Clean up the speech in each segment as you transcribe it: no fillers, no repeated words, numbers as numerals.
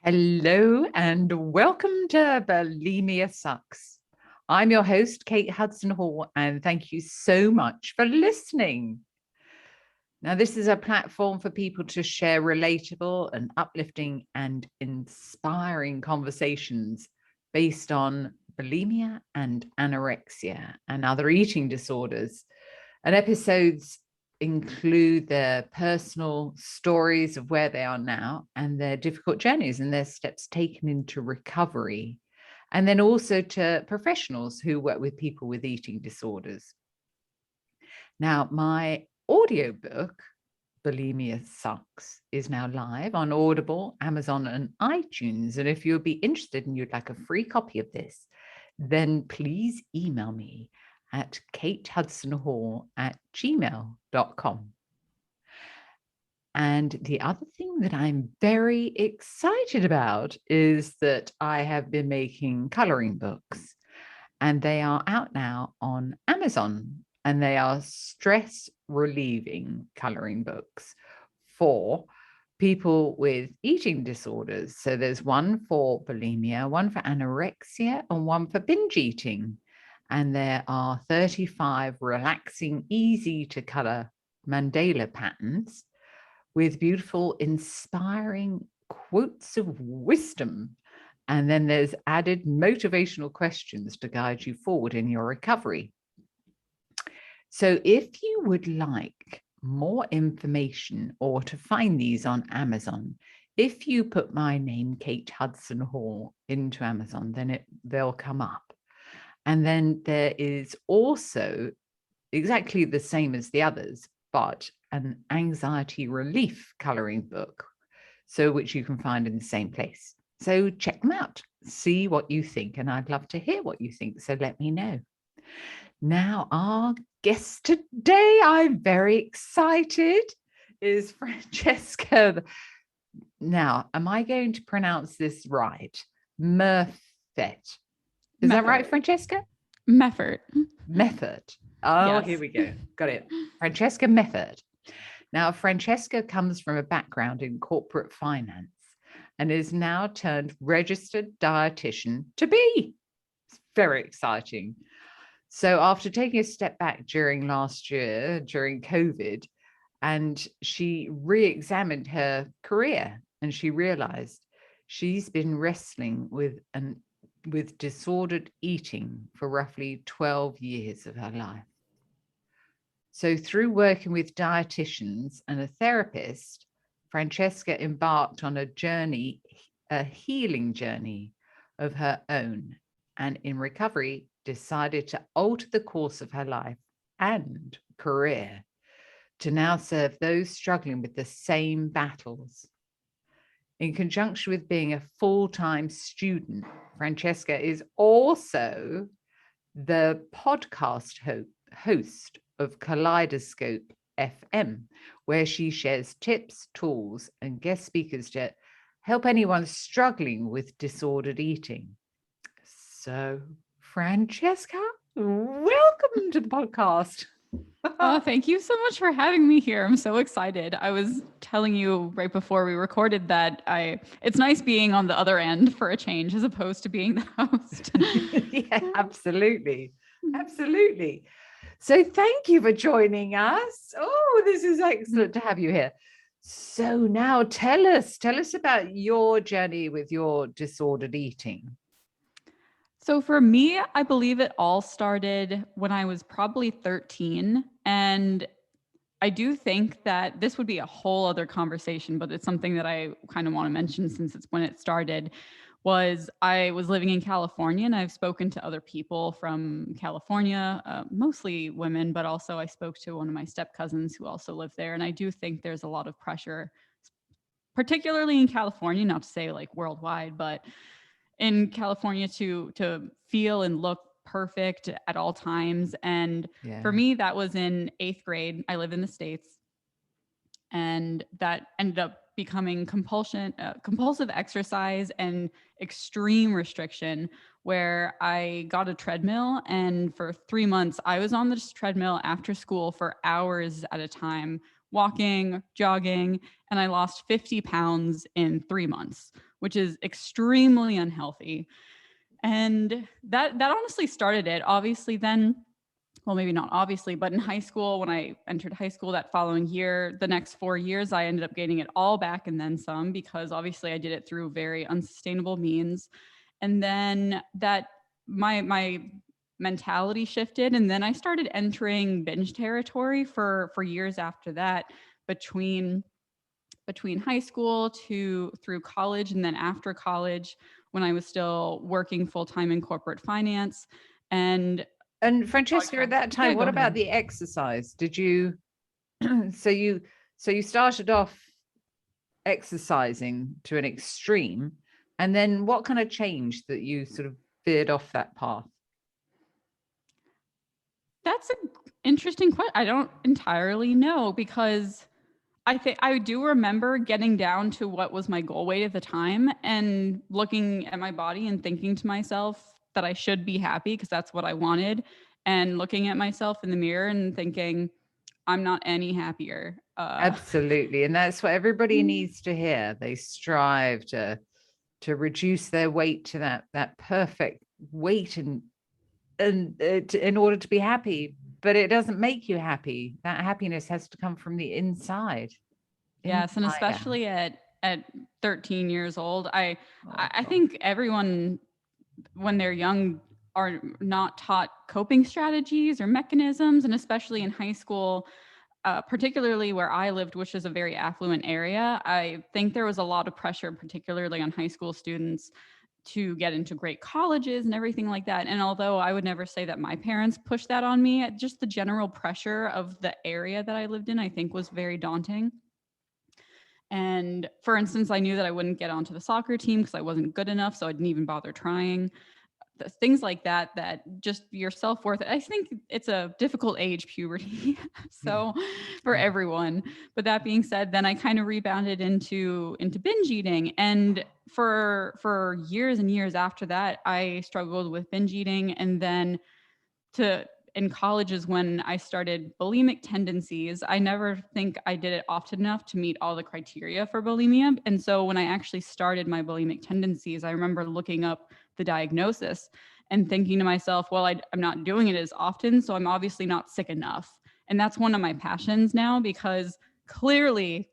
Hello and welcome to Bulimia Sucks. I'm your host, Kate Hudson Hall, and thank you so much for listening. Now, this is a platform for people to share relatable and uplifting and inspiring conversations based on bulimia and anorexia and other eating disorders. And episodes include their personal stories of where they are now and their difficult journeys and their steps taken into recovery. And then also to professionals who work with people with eating disorders. Now, my audiobook, Bulimia Sucks, is now live on Audible, Amazon, and iTunes. And if you'd be interested and you'd like a free copy of this, then please email me at katehudsonhall@gmail.com. And the other thing that I'm very excited about is that I have been making coloring books, and they are out now on Amazon, and they are stress relieving coloring books for people with eating disorders. So there's one for bulimia, one for anorexia, and one for binge eating. And there are 35 relaxing, easy to color mandala patterns with beautiful, inspiring quotes of wisdom. And then there's added motivational questions to guide you forward in your recovery. So if you would like more information or to find these on Amazon, if you put my name, Kate Hudson Hall, into Amazon, then they'll come up. And then there is also exactly the same as the others, but an anxiety relief coloring book, so which you can find in the same place. So check them out, see what you think, and I'd love to hear what you think, so let me know. Now, our guest today, I'm very excited, is Francesca. Now, am I going to pronounce this right? Meffert. Is that right, Francesca? Meffert. Meffert. Oh, Yes. Here we go. Got it. Francesca Meffert. Now, Francesca comes from a background in corporate finance and is now turned registered dietitian to be. It's very exciting. So after taking a step back during last year, during COVID, and she re-examined her career and she realized she's been wrestling with disordered eating for roughly 12 years of her life. So through working with dietitians and a therapist, Francesca embarked on a journey, a healing journey of her own, and in recovery decided to alter the course of her life and career to now serve those struggling with the same battles. In conjunction with being a full-time student, Francesca is also the podcast host of KaleidoscopeFM, where she shares tips, tools, and guest speakers to help anyone struggling with disordered eating. So, Francesca, welcome to the podcast. Oh, thank you so much for having me here. I'm so excited. I was telling you right before we recorded that it's nice being on the other end for a change as opposed to being the host. Yeah, absolutely. Absolutely. So thank you for joining us. Oh, this is excellent to have you here. So now tell us about your journey with your disordered eating. So for me, I believe it all started when I was probably 13. And I do think that this would be a whole other conversation, but it's something that I kind of want to mention since it's when it started. I was living in California, and I've spoken to other people from California, mostly women, but also I spoke to one of my step cousins who also lived there. And I do think there's a lot of pressure, particularly in California, not to say like worldwide, but in California to feel and look perfect at all times. And for me, that was in 8th grade. I live in the States, and that ended up becoming compulsive exercise and extreme restriction, where I got a treadmill, and for 3 months I was on this treadmill after school for hours at a time walking, jogging, and I lost 50 pounds in 3 months, which is extremely unhealthy. And that honestly started it. Obviously, then, well, maybe not obviously, but in high school, when I entered high school that following year, the next 4 years, I ended up gaining it all back and then some, because obviously I did it through very unsustainable means. And then that my mentality shifted, and then I started entering binge territory for years after that, between high school to through college, and then after college when I was still working full-time in corporate finance. And And Francesca, at that yeah, time, go what about ahead. the exercise? Did you so you started off exercising to an extreme, and then what kind of changed that you sort of veered off that path? That's an interesting question. I don't entirely know, because I think I do remember getting down to what was my goal weight at the time and looking at my body and thinking to myself that I should be happy because that's what I wanted, and looking at myself in the mirror and thinking I'm not any happier. Absolutely, and that's what everybody needs to hear. They strive to reduce their weight to that perfect weight, in order to be happy, but it doesn't make you happy. That happiness has to come from the inside. Yes, and Inside out. especially at 13 years old, Oh, I God. think everyone when they're young are not taught coping strategies or mechanisms, and especially in high school, particularly where I lived, which is a very affluent area, I think there was a lot of pressure, particularly on high school students, to get into great colleges and everything like that. And although I would never say that my parents pushed that on me, just the general pressure of the area that I lived in, I think, was very daunting. And for instance, I knew that I wouldn't get onto the soccer team because I wasn't good enough, so I didn't even bother trying. Things like that, that just your self-worth. I think it's a difficult age, puberty, Yeah. so for Yeah. everyone. But that being said, then I kind of rebounded into binge eating, and for years and years after that, I struggled with binge eating. And then to in college is when I started bulimic tendencies. I never think I did it often enough to meet all the criteria for bulimia. And so when I actually started my bulimic tendencies, I remember looking up the diagnosis and thinking to myself, well, I'm not doing it as often, so I'm obviously not sick enough. And that's one of my passions now, because clearly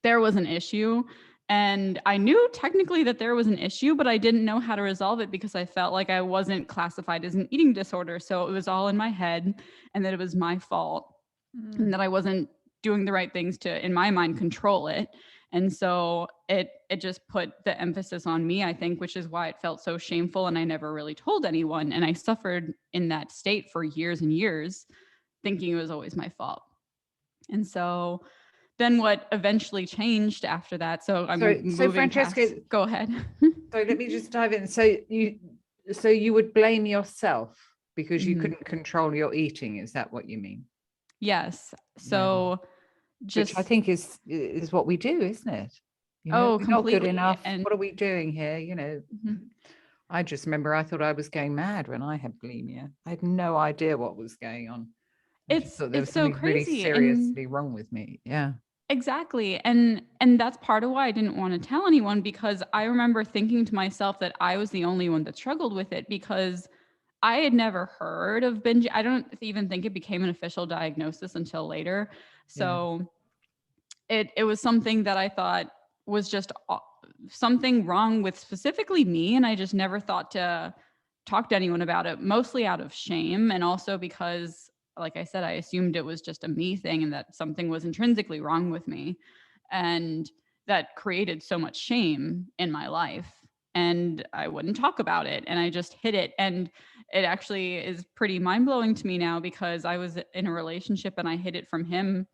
there was an issue. And I knew technically that there was an issue, but I didn't know how to resolve it because I felt like I wasn't classified as an eating disorder. So it was all in my head, and that it was my fault, and Mm. that I wasn't doing the right things to, in my mind, control it. And so it just put the emphasis on me, I think, which is why it felt so shameful. And I never really told anyone. And I suffered in that state for years and years, thinking it was always my fault. And so then what eventually changed after that, so I'm So moving Francesca, past, go ahead. so let me just dive in. So you would blame yourself because you Mhm. couldn't control your eating. Is that what you mean? Yes. Yeah. So Which I just, think is what we do, isn't it? oh, We're not good completely. enough. And What are we doing here? mhm. I just remember I thought I was going mad when I had bulimia. I had no idea what was going on. I just thought there It's was so something really crazy. And seriously wrong with me. Yeah. exactly. And that's part of why I didn't want to tell anyone, because I remember thinking to myself that I was the only one that struggled with it, because I had never heard of binge. I don't even think it became an official diagnosis until later. Yeah. So it was something that I thought was just something wrong with specifically me, and I just never thought to talk to anyone about it, mostly out of shame, and also because, like I said, I assumed it was just a me thing and that something was intrinsically wrong with me, and that created so much shame in my life. And I wouldn't talk about it, and I just hid it. And it actually is pretty mind-blowing to me now, because I was in a relationship and I hid it from him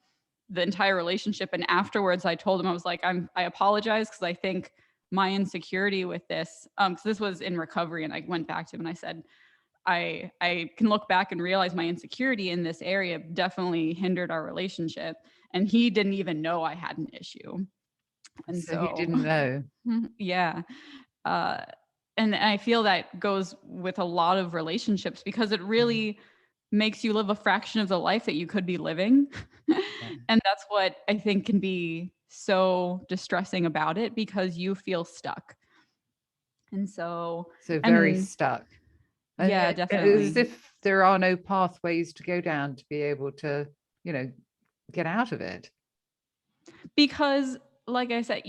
the entire relationship. And afterwards I told him, I was like, I apologize, because I think my insecurity with this, because this was in recovery, and I went back to him and I said, I can look back and realize my insecurity in this area definitely hindered our relationship. And he didn't even know I had an issue. And So he so didn't know. yeah. uh and I feel that goes with a lot of relationships, because it really makes you live a fraction of the life that you could be living. Yeah. And that's what I think can be so distressing about it, because you feel stuck. And so, So very and stuck. And yeah, as definitely. if there are no pathways to go down to be able to, get out of it. Because, like I said,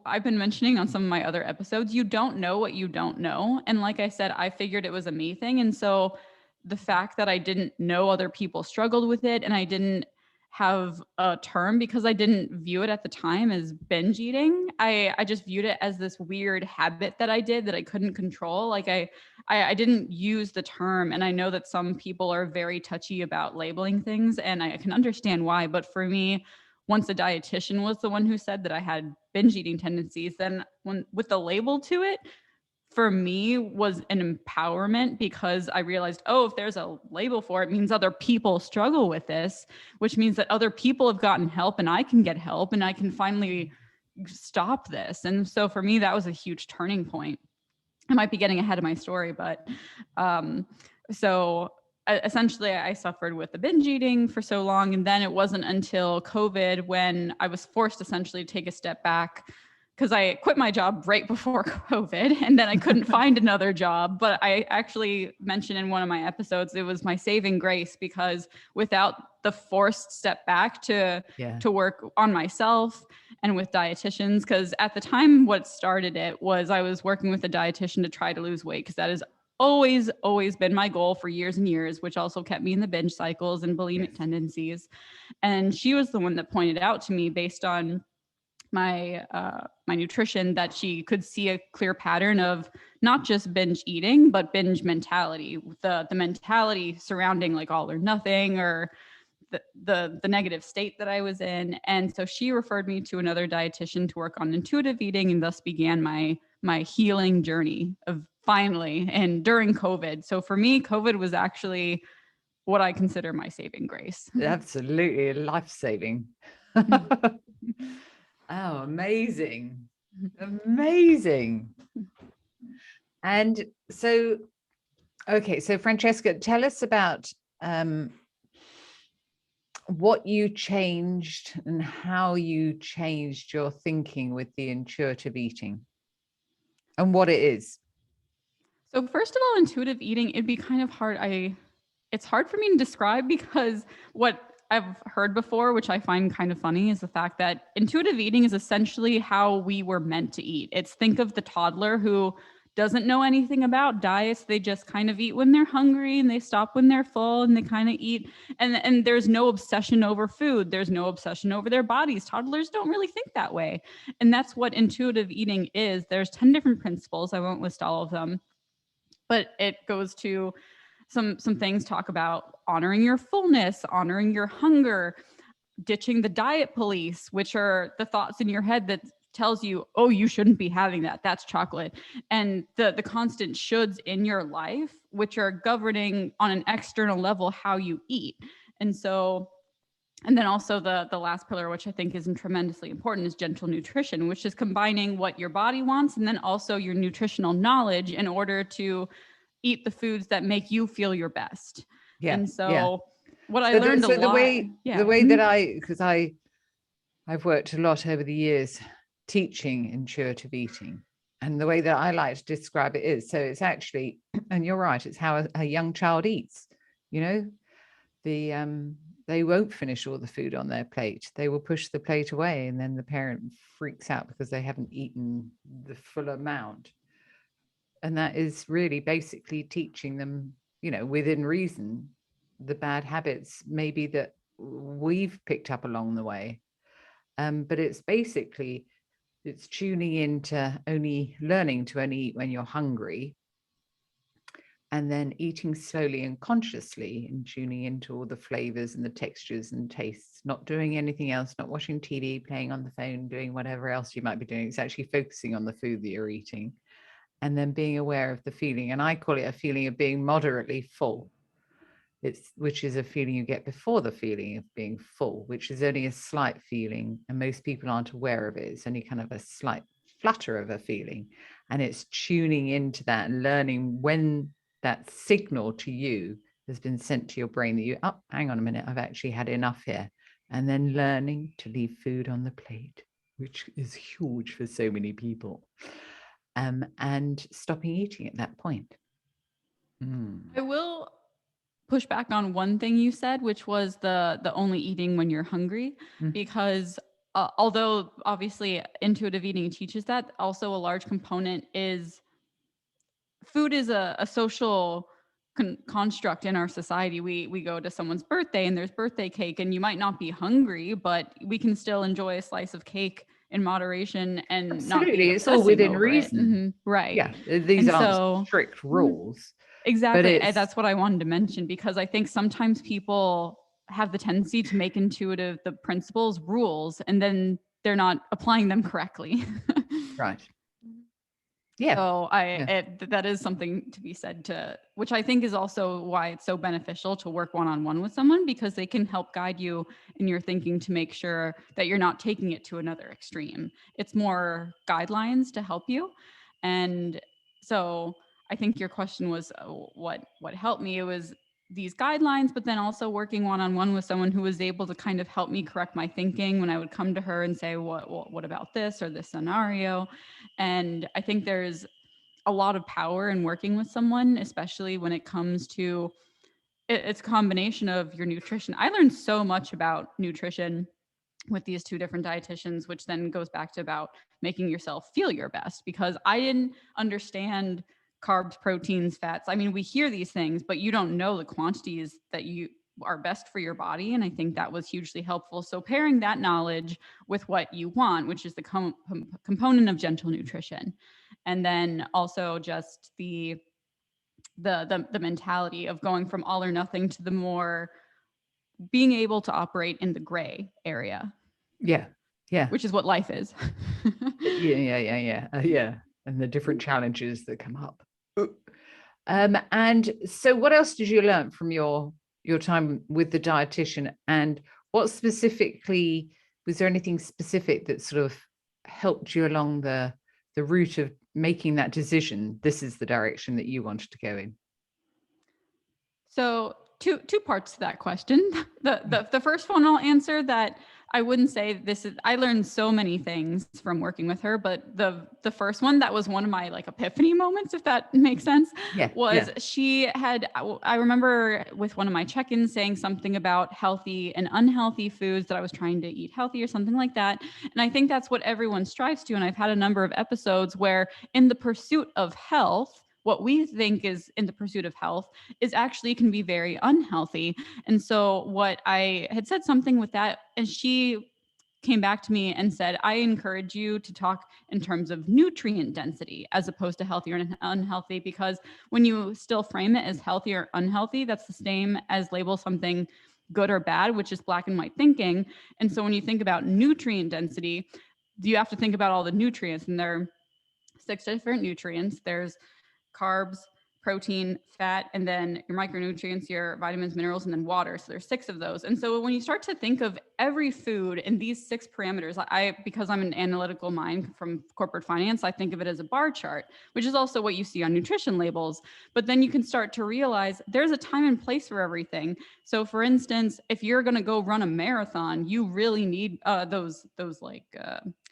I've been mentioning on some of my other episodes, you don't know what you don't know. And like I said, I figured it was a me thing. And so the fact that I didn't know other people struggled with it, and I didn't have a term, because I didn't view it at the time as binge eating. I just viewed it as this weird habit that I did that I couldn't control. Like I didn't use the term. And I know that some people are very touchy about labeling things, and I can understand why. But for me, once a dietitian was the one who said that I had binge eating tendencies, then when with the label to it, for me was an empowerment, because I realized, oh, if there's a label for it, it means other people struggle with this, which means that other people have gotten help and I can get help and I can finally stop this. And so for me, that was a huge turning point. I might be getting ahead of my story, but so essentially I suffered with the binge eating for so long. And then it wasn't until COVID when I was forced essentially to take a step back, because I quit my job right before COVID, and then I couldn't find another job. But I actually mentioned in one of my episodes, it was my saving grace, because without the forced step back to work on myself and with dietitians, because at the time what started it was I was working with a dietitian to try to lose weight, because that is always been my goal for years and years, which also kept me in the binge cycles and bulimic tendencies. And she was the one that pointed out to me, based on my nutrition, that she could see a clear pattern of not just binge eating, but binge mentality, the mentality surrounding like all or nothing, or the negative state that I was in. And so she referred me to another dietitian to work on intuitive eating, and thus began my healing journey of finally, and during COVID. So for me, COVID was actually what I consider my saving grace. Absolutely life-saving. Oh, amazing. Amazing. And so, okay, so Francesca, tell us about what you changed and how you changed your thinking with the intuitive eating and what it is. So first of all, intuitive eating, it'd be kind of hard. It's hard for me to describe, because what I've heard before, which I find kind of funny, is the fact that intuitive eating is essentially how we were meant to eat. It's, think of the toddler who doesn't know anything about diets. They just kind of eat when they're hungry, and they stop when they're full, and they kind of eat. And there's no obsession over food. There's no obsession over their bodies. Toddlers don't really think that way. And that's what intuitive eating is. There's 10 different principles. I won't list all of them, but it goes to some things. Talk about honoring your fullness, honoring your hunger, ditching the diet police, which are the thoughts in your head that tells you, oh, you shouldn't be having that, that's chocolate, and the constant shoulds in your life, which are governing on an external level how you eat. And so, and then also the last pillar, which I think is tremendously important, is gentle nutrition, which is combining what your body wants and then also your nutritional knowledge in order to eat the foods that make you feel your best. Yeah. And so yeah. what I learned a lot. The way that because I've worked a lot over the years teaching intuitive eating, and the way that I like to describe it is, so it's actually, and you're right, it's how a young child eats. They won't finish all the food on their plate. They will push the plate away, and then the parent freaks out because they haven't eaten the full amount. And that is really basically teaching them, within reason, the bad habits maybe that we've picked up along the way. But it's basically, it's tuning into learning to only eat when you're hungry, and then eating slowly and consciously, and tuning into all the flavors and the textures and tastes, not doing anything else, not watching TV, playing on the phone, doing whatever else you might be doing. It's actually focusing on the food that you're eating, and then being aware of the feeling. And I call it a feeling of being moderately full. Which is a feeling you get before the feeling of being full, which is only a slight feeling, and most people aren't aware of it. It's only kind of a slight flutter of a feeling, and it's tuning into that and learning when that signal to you has been sent to your brain that you, oh, hang on a minute, I've actually had enough here. And then learning to leave food on the plate, which is huge for so many people, and stopping eating at that point. I will push back on one thing you said, which was the only eating when you're hungry, because although obviously intuitive eating teaches that, also a large component is food is a social construct in our society. We go to someone's birthday and there's birthday cake, and you might not be hungry, but we can still enjoy a slice of cake in moderation and Absolutely. not be It's all obsessing within over reason. it. Mm-hmm. Right. Yeah, these And aren't so, strict rules. exactly. But That's what I wanted to mention, because I think sometimes people have the tendency to make intuitive the principles rules, and then they're not applying them correctly. right. Yeah. So that is something to be said, to which I think is also why it's so beneficial to work one-on-one with someone, because they can help guide you in your thinking to make sure that you're not taking it to another extreme. It's more guidelines to help you. And so I think your question was what helped me. It was these guidelines, but then also working one-on-one with someone who was able to kind of help me correct my thinking when I would come to her and say, what about this or this scenario? And I think there's a lot of power in working with someone, especially when it comes to it's a combination of your nutrition. I learned so much about nutrition with these two different dietitians, which then goes back to about making yourself feel your best, because I didn't understand carbs, proteins, fats. I mean, we hear these things, but you don't know the quantities that you are best for your body. And I think that was hugely helpful. So pairing that knowledge with what you want, which is the component of gentle nutrition. And then also just the mentality of going from all or nothing to the more being able to operate in the gray area. Yeah. Yeah. Which is what life is. Yeah. And the different challenges that come up. And so what else did you learn from your time with the dietitian? And what specifically, was there anything specific that sort of helped you along the route of making that decision? This is the direction that you wanted to go in. So two parts to that question. The first one I'll answer that I wouldn't say this is, I learned so many things from working with her, but the first one that was one of my like epiphany moments, if that makes sense, was she had, I remember with one of my check-ins saying something about healthy and unhealthy foods, that I was trying to eat healthy or something like that. And I think that's what everyone strives to. And I've had a number of episodes where in the pursuit of health, what we think is in the pursuit of health is actually can be very unhealthy. And so what I had said something with that, and she came back to me and said, I encourage you to talk in terms of nutrient density as opposed to healthy or unhealthy, because when you still frame it as healthy or unhealthy, that's the same as label something good or bad, which is black and white thinking. And so when you think about nutrient density, you have to think about all the nutrients, and there are 6 different nutrients. There's carbs, protein, fat, and then your micronutrients, your vitamins, minerals, and then water. So there's 6 of those. And so when you start to think of every food in these 6 parameters, because I'm an analytical mind from corporate finance, I think of it as a bar chart, which is also what you see on nutrition labels. But then you can start to realize there's a time and place for everything. So for instance, if you're going to go run a marathon, you really need those like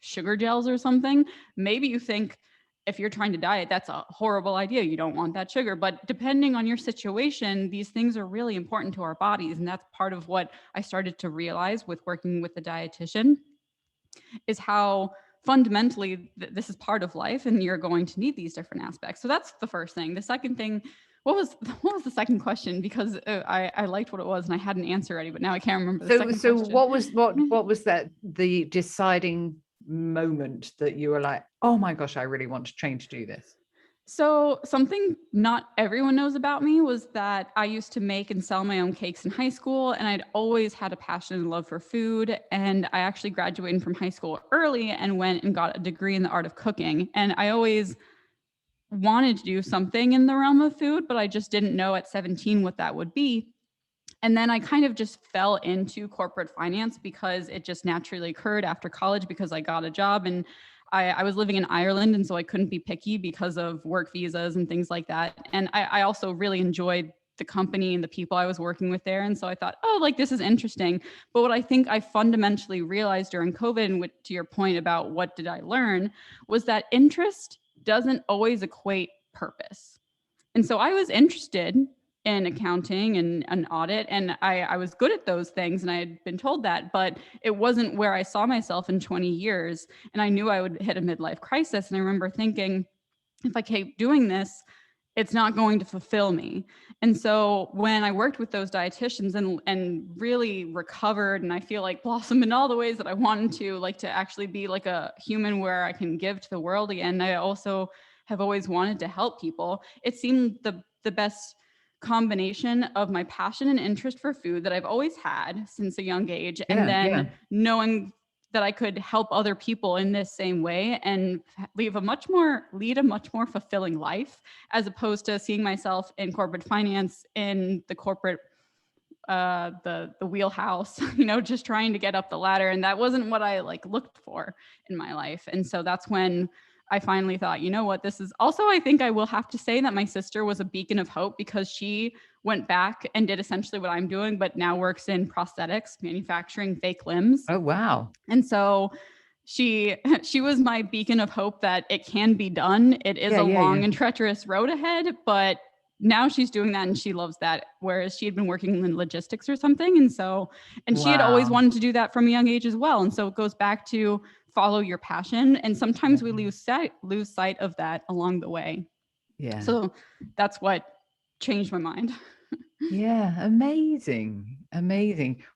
sugar gels or something. Maybe you think, if you're trying to diet, that's a horrible idea. You don't want that sugar. But depending on your situation, these things are really important to our bodies. And that's part of what I started to realize with working with the dietitian, is how fundamentally this is part of life, and you're going to need these different aspects. So that's the first thing. The second thing, what was the second question? Because I liked what it was and I had an answer ready, but now I can't remember the second question. So what was that, the deciding moment that you were like, oh my gosh, I really want to train to do this? So something not everyone knows about me was that I used to make and sell my own cakes in high school, and I'd always had a passion and love for food. And I actually graduated from high school early and went and got a degree in the art of cooking. And I always wanted to do something in the realm of food, but I just didn't know at 17 what that would be. And then I kind of just fell into corporate finance because it just naturally occurred after college, because I got a job and I was living in Ireland. And so I couldn't be picky because of work visas and things like that. And I also really enjoyed the company and the people I was working with there. And so I thought, oh, like this is interesting. But what I think I fundamentally realized during COVID, and to your point about what did I learn, was that interest doesn't always equate purpose. And so I was interested in accounting and an audit, and I was good at those things, and I had been told that, but it wasn't where I saw myself in 20 years. And I knew I would hit a midlife crisis. And I remember thinking, if I keep doing this, it's not going to fulfill me. And so when I worked with those dietitians and really recovered, and I feel like blossomed in all the ways that I wanted to, like to actually be like a human where I can give to the world again. I also have always wanted to help people. It seemed the best combination of my passion and interest for food that I've always had since a young age, and then knowing that I could help other people in this same way and lead a much more fulfilling life, as opposed to seeing myself in corporate finance, in the corporate the wheelhouse, just trying to get up the ladder. And that wasn't what I like looked for in my life. And so that's when I finally thought, you know what, this is also, I think I will have to say that my sister was a beacon of hope, because she went back and did essentially what I'm doing, but now works in prosthetics, manufacturing fake limbs. Oh, wow. And so she was my beacon of hope that it can be done. It is a long and treacherous road ahead, but now she's doing that and she loves that. Whereas she had been working in logistics or something. And she had always wanted to do that from a young age as well. And so it goes back to follow your passion. And sometimes we lose sight of that along the way. Yeah. So that's what changed my mind. Yeah. Amazing.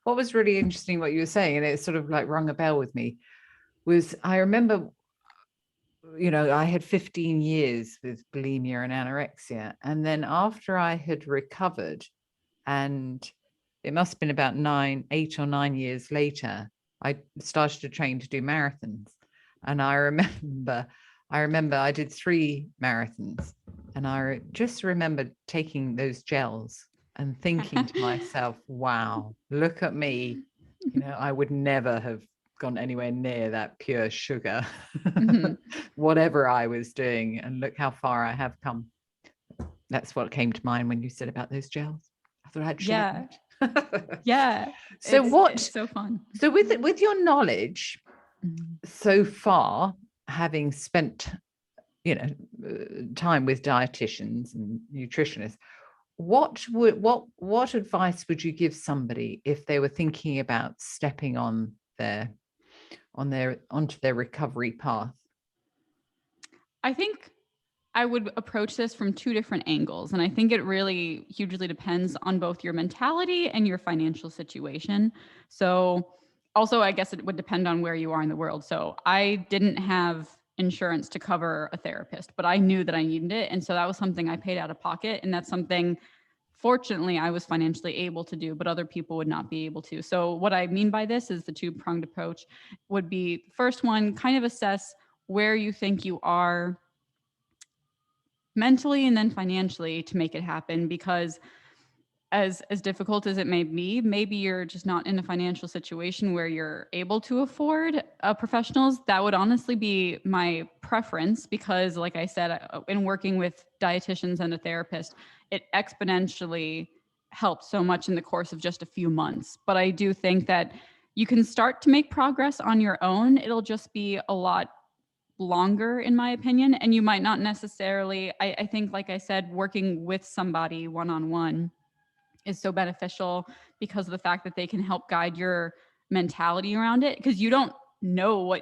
What was really interesting, what you were saying, and it sort of like rung a bell with me, was I remember, I had 15 years with bulimia and anorexia. And then after I had recovered, and it must have been about 8 or 9 years later, I started to train to do marathons. And I remember I did 3 marathons, and I just remember taking those gels and thinking to myself, wow, look at me. I would never have gone anywhere near that pure sugar, whatever I was doing, and look how far I have come. That's what came to mind when you said about those gels. I thought I'd share that. Yeah. So it's so fun. So with your knowledge so far, having spent time with dietitians and nutritionists, what advice would you give somebody if they were thinking about stepping onto their recovery path? I think I would approach this from 2 different angles. And I think it really hugely depends on both your mentality and your financial situation. So also, I guess it would depend on where you are in the world. So I didn't have insurance to cover a therapist, but I knew that I needed it. And so that was something I paid out of pocket. And that's something, fortunately, I was financially able to do, but other people would not be able to. So what I mean by this is the 2-pronged approach would be, first one, kind of assess where you think you are mentally and then financially to make it happen, because as difficult as it may be, maybe you're just not in a financial situation where you're able to afford professionals. That would honestly be my preference, because like I said, in working with dietitians and a therapist, it exponentially helped so much in the course of just a few months. But I do think that you can start to make progress on your own. It'll just be a lot longer, in my opinion. And you might not necessarily, I think, like I said, working with somebody one-on-one is so beneficial because of the fact that they can help guide your mentality around it. Because you don't know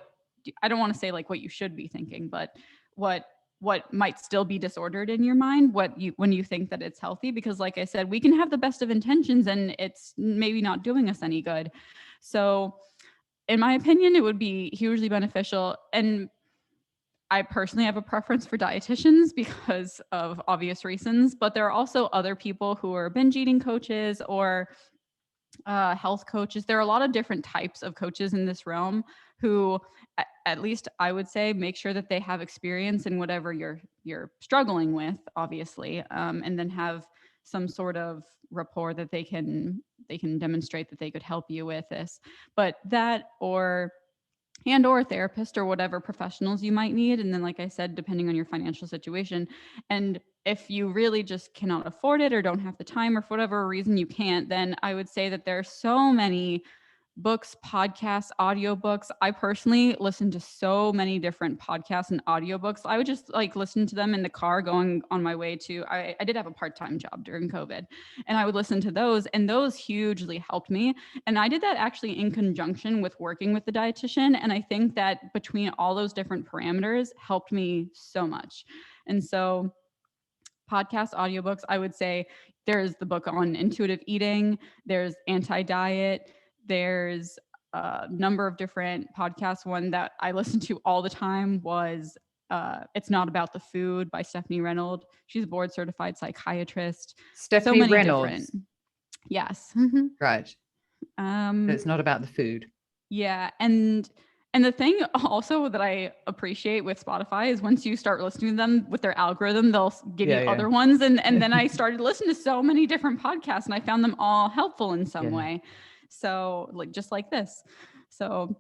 I don't want to say like what you should be thinking, but what might still be disordered in your mind, when you think that it's healthy. Because like I said, we can have the best of intentions and it's maybe not doing us any good. So in my opinion, it would be hugely beneficial. And I personally have a preference for dietitians because of obvious reasons, but there are also other people who are binge eating coaches or health coaches. There are a lot of different types of coaches in this realm who, at least I would say, make sure that they have experience in whatever you're struggling with, obviously, and then have some sort of rapport that they can demonstrate that they could help you with this. But that, or and or a therapist or whatever professionals you might need. And then, like I said, depending on your financial situation. And if you really just cannot afford it or don't have the time, or for whatever reason you can't, then I would say that there are so many books, podcasts, audiobooks. I personally listen to so many different podcasts and audiobooks. I would just like listen to them in the car going on my way to, I did have a part-time job during COVID, and I would listen to those, and those hugely helped me. And I did that actually in conjunction with working with the dietitian. And I think that between all those different parameters helped me so much. And so podcasts, audiobooks, I would say there's the book on intuitive eating, there's anti-diet, there's a number of different podcasts. One that I listened to all the time was It's Not About the Food by Stephanie Reynolds. She's a board certified psychiatrist. So Stephanie many Reynolds. different. Yes. Right. It's not about the food. Yeah. And the thing also that I appreciate with Spotify is once you start listening to them with their algorithm, they'll give you other ones. And then I started listening to so many different podcasts, and I found them all helpful in some way. So like, just like this. So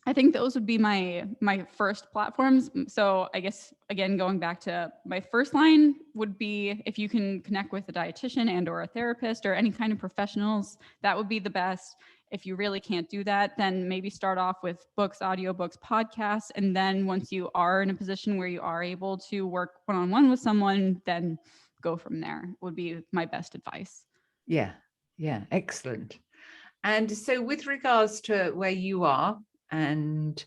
I think those would be my first platforms. So I guess, again, going back to my first line would be if you can connect with a dietitian and or a therapist or any kind of professionals, that would be the best. If you really can't do that, then maybe start off with books, audiobooks, podcasts. And then once you are in a position where you are able to work one-on-one with someone, then go from there would be my best advice. Yeah. Excellent. And so with regards to where you are and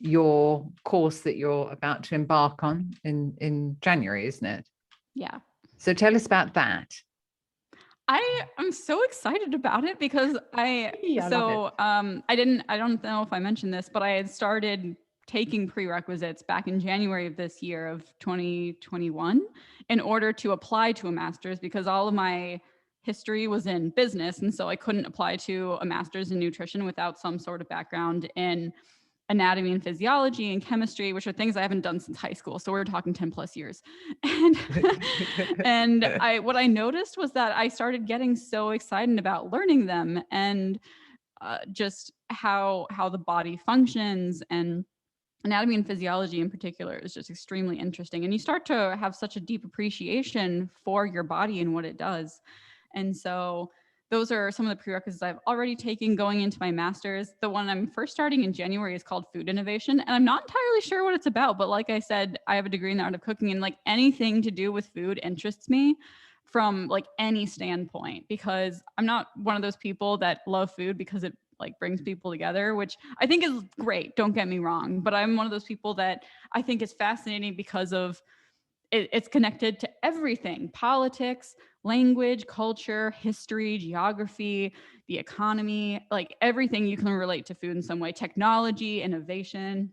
your course that you're about to embark on in January, isn't it? Yeah. So tell us about that. I am so excited about it because I don't know if I mentioned this, but I had started taking prerequisites back in January of this year of 2021 in order to apply to a master's, because all of my history was in business. And so I couldn't apply to a master's in nutrition without some sort of background in anatomy and physiology and chemistry, which are things I haven't done since high school. So we're talking 10 plus years. And what I noticed was that I started getting so excited about learning them, and just how the body functions, and anatomy and physiology in particular is just extremely interesting. And you start to have such a deep appreciation for your body and what it does. And so those are some of the prerequisites I've already taken going into my master's. The one I'm first starting in January is called food innovation. And I'm not entirely sure what it's about, but like I said, I have a degree in the art of cooking, and like anything to do with food interests me from like any standpoint, because I'm not one of those people that love food because it like brings people together, which I think is great. Don't get me wrong. But I'm one of those people that I think is fascinating because of it's connected to everything: politics, language, culture, history, geography, the economy, like everything you can relate to food in some way, technology, innovation.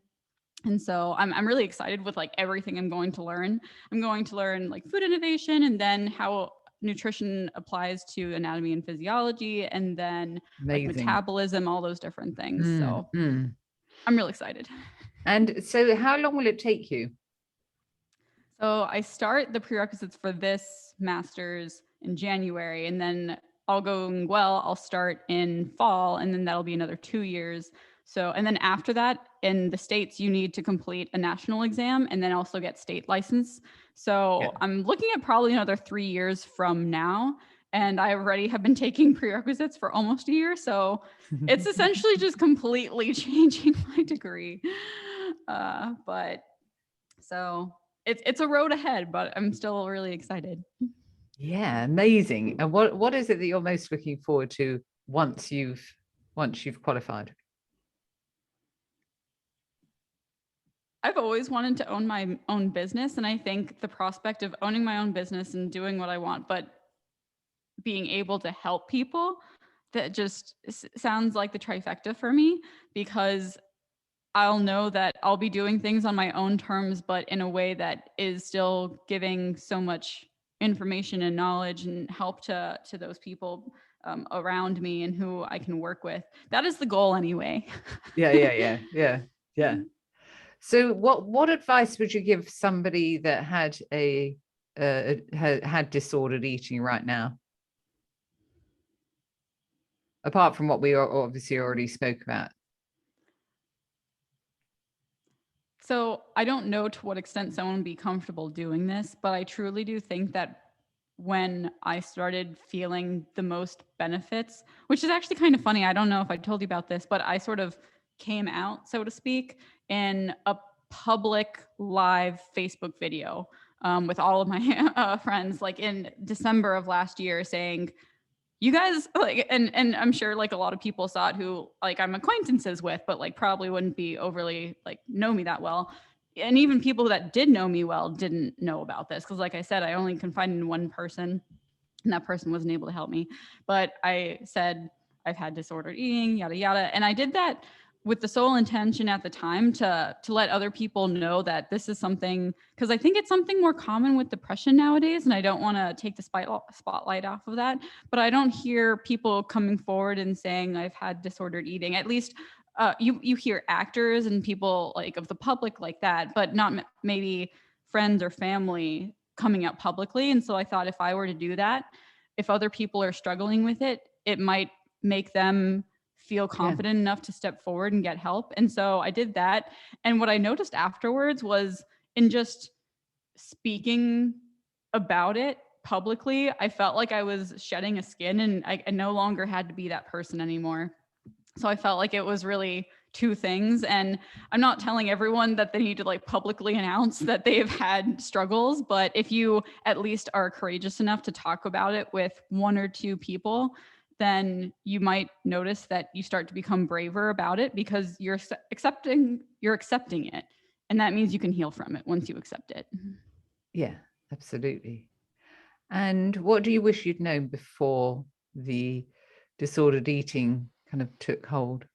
And so I'm really excited with like everything I'm going to learn. I'm going to learn like food innovation, and then how nutrition applies to anatomy and physiology, and then like metabolism, all those different things. So I'm really excited. And so how long will it take you? So I start the prerequisites for this master's in January, and then all going well, I'll start in fall, and then that'll be another 2 years. So, and then after that, in the States, you need to complete a national exam and then also get state license. So I'm looking at probably another 3 years from now. And I already have been taking prerequisites for almost a year. So it's essentially just completely changing my degree. But so it's a road ahead, but I'm still really excited. Yeah, amazing. And what is it that you're most looking forward to once you've qualified? I've always wanted to own my own business, and I think the prospect of owning my own business and doing what I want, but being able to help people, that just sounds like the trifecta for me, because I'll know that I'll be doing things on my own terms, but in a way that is still giving so much information and knowledge and help to those people around me and who I can work with. That is the goal anyway. Yeah. So what advice would you give somebody that had had disordered eating right now? Apart from what we obviously already spoke about. So I don't know to what extent someone would be comfortable doing this, but I truly do think that when I started feeling the most benefits, which is actually kind of funny. I don't know if I told you about this, but I sort of came out, so to speak, in a public live Facebook video with all of my friends, like in December of last year, saying, you guys like, and I'm sure like a lot of people saw it who like I'm acquaintances with, but like probably wouldn't be overly like know me that well. And even people that did know me well didn't know about this because, like I said, I only confided in one person, and that person wasn't able to help me. But I said I've had disordered eating, yada yada, and I did that with the sole intention at the time to let other people know that this is something, because I think it's something more common with depression nowadays, and I don't want to take the spotlight off of that, but I don't hear people coming forward and saying I've had disordered eating. At least you hear actors and people like of the public like that, but not maybe friends or family coming out publicly. And so I thought if I were to do that, if other people are struggling with it, it might make them feel confident enough to step forward and get help. And so I did that. And what I noticed afterwards was in just speaking about it publicly, I felt like I was shedding a skin, and I no longer had to be that person anymore. So I felt like it was really two things. And I'm not telling everyone that they need to like publicly announce that they've had struggles, but if you at least are courageous enough to talk about it with one or two people, then you might notice that you start to become braver about it because you're accepting it. And that means you can heal from it once you accept it. Yeah, absolutely. And what do you wish you'd known before the disordered eating kind of took hold?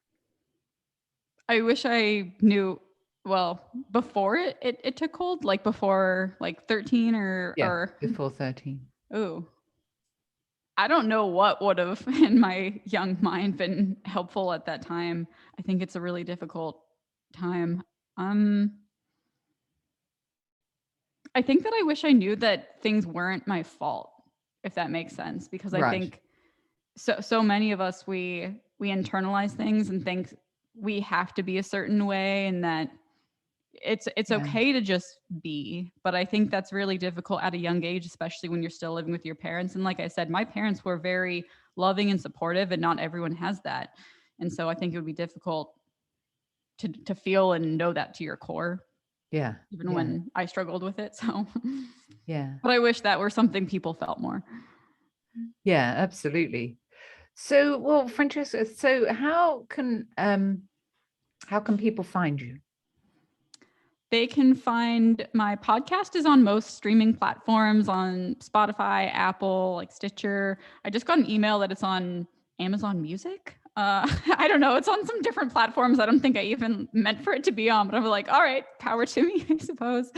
I wish I knew, well, before it took hold, like before like 13 or before 13. Oh, I don't know what would have in my young mind been helpful at that time. I think it's a really difficult time. I think that I wish I knew that things weren't my fault, if that makes sense, because I think so many of us we internalize things and think we have to be a certain way, and that it's okay to just be. But I think that's really difficult at a young age, especially when you're still living with your parents. And like I said, my parents were very loving and supportive, and not everyone has that. And so I think it would be difficult to feel and know that to your core. Yeah. Even when I struggled with it. So yeah. But I wish that were something people felt more. Yeah, absolutely. So, well, Francesca, so how can people find you? They can find my podcast is on most streaming platforms, on Spotify, Apple, like Stitcher. I just got an email that it's on Amazon Music. I don't know. It's on some different platforms. I don't think I even meant for it to be on, but I'm like, all right, power to me, I suppose.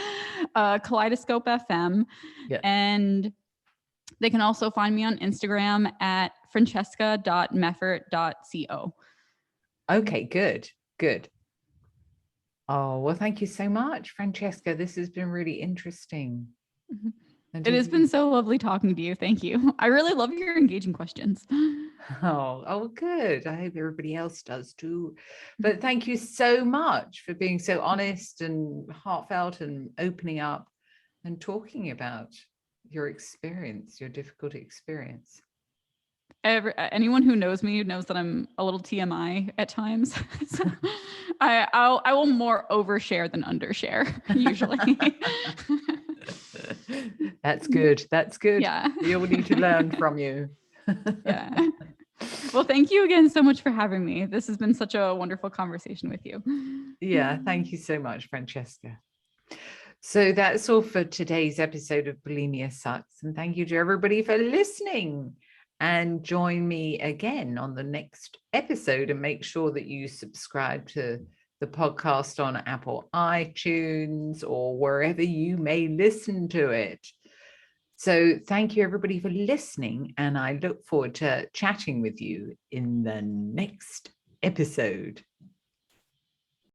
KaleidoscopeFM. Yeah. And they can also find me on Instagram at francesca.meffert.co. Okay, good. Oh, well, thank you so much, Francesca. This has been really interesting. It has been so lovely talking to you. Thank you. I really love your engaging questions. Oh, good. I hope everybody else does too. But thank you so much for being so honest and heartfelt and opening up and talking about your experience, your difficult experience. Anyone who knows me knows that I'm a little TMI at times. So I will more overshare than undershare usually. That's good. Yeah. We all need to learn from you. Yeah. Well, thank you again so much for having me. This has been such a wonderful conversation with you. Yeah, thank you so much, Francesca. So that's all for today's episode of Bulimia Sucks. And thank you to everybody for listening. And join me again on the next episode, and make sure that you subscribe to the podcast on Apple iTunes or wherever you may listen to it. So thank you everybody for listening, and I look forward to chatting with you in the next episode.